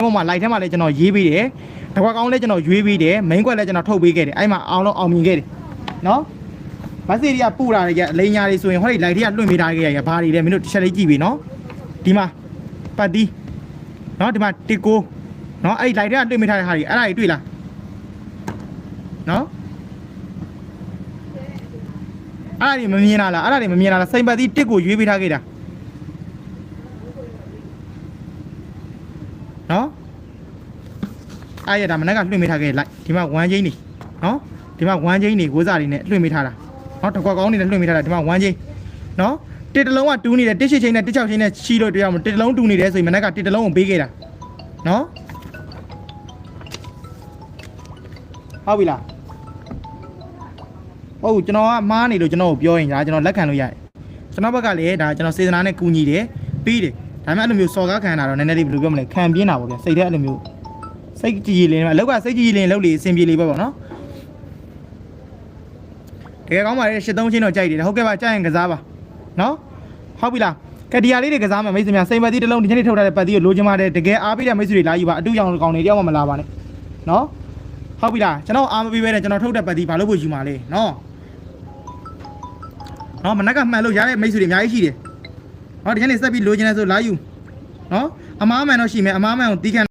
ဟိုမှာ light ထဲမှာလည်းကျွန်တော်ရေးပေးတယ်တကွက်ကောင်းလည်းကျွန်တော်ရွေးပေးတယ် main ကွက်လည်းကျွန်တော်ထုတ်ပေးခဲ့တယ်အဲ့မှာအောင်လုံးအောင်မြင်ခဲ့တယ်နော်ဘတ်စီတွေကပူတာတွေကလိန်ညာတွေဆိုရင်ဟောဒီ light တွေကလွှင့်ပေးထားခဲ့ရဘာတွေလဲမင်းတို့တစ်ချက်လေးကြည့်ပြီနော်ဒီမှာပတ်တီးနော်ဒီမှာတစ်ကိုနော်အဲ့ဒီ light တွေကတွေ့မိထားတဲ့ဟာတွေအဲ့ဒါတွေတွေ့လားနော်အဲ့ဒါတွေမမြင်လားအဲ့ဒါတွေမမြင်လားစိန်ပတ်တီးတစ်ကိုရွေးပေးထားခဲ့တာနော်အဲ့ရဒါမနက်ကလွှင့်ပေးထားခဲ့လိုက်ဒီမှာ1ချင်းနေနော်ဒီမှာ1ချင်းနေကိုးစားတွေနဲ့လွှင့်ပေးထားတာနော်တကွက်ကောင်းနေနဲ့လွှင့်ပေးထားတာဒီမှာ1ချင်းနော်တစ်တလုံးကတူးနေတယ်တစ်8ချင်းနဲ့တစ်6ချင်းနဲ့ချီလို့တရားမတစ်တလုံးတူးနေတယ်ဆိုရင်မနက်ကတစ်တလုံးကိုပေးခဲ့တာနော်ဟုတ်ပြီလားဟုတ်ကျွန်တော်ကမားနေလို့ကျွန်တော်ကိုပြောရင်ဒါကျွန်တော်လက်ခံလို့ရတယ်ကျွန်တော်ဘက်ကလည်းဒါကျွန်တော်စေတနာနဲ့ကူညီတယ်ပြီးတယ်ဒါမှအဲ့လိုမျိုးစော်ကားခံတာတော့နည်းနည်းလေးဘယ်လိုပြောမလဲခံပြင်းတာပေါ့ဗျာစိတ်ထဲအဲ့လိုမျိုးစိတ်ကြည်လင်အလောက်ကစိတ်ကြည်လင်လုပ်လေအဆင်ပြေလေပေါ့နော်တကယ်ကောင်းပါလေ83ချင်းတော့ကြိုက်တယ်ဟုတ်ကဲ့ပါကြိုက်ရင်ကစားပါနော်ဟုတ်ပြီလားကဒီယာလေးတွေကစားမယ်မိတ်ဆွေများစိန်ပတ်တီးတစ်လုံးဒီနေ့ထုတ်ထားတဲ့ပတ်တီးကိုလိုချင်ပါတယ်တကယ်အားပေးတဲ့မိတ်ဆွေတွေလာယူပါအတူရောင်ကောင်တွေတယောက်မှမလာပါနဲ့နော်ဟုတ်ပြီလားကျွန်တော်အားမပေးဘဲနဲ့ကျွန်တော်ထုတ်တဲ့ပတ်တီးဘာလို့ဖို့ယူမှာလဲနော်နော်မနက်ကမှန်လို့ရတဲ့မိတ်ဆွေတွေအများကြီးရှိတယ်နော်ဒီနေ့ဆက်ပြီးလိုချင်တယ်ဆိုလာယူနော်အမားမှန်တော့ရှိမယ်အမားမှန်ကိုတီးခံ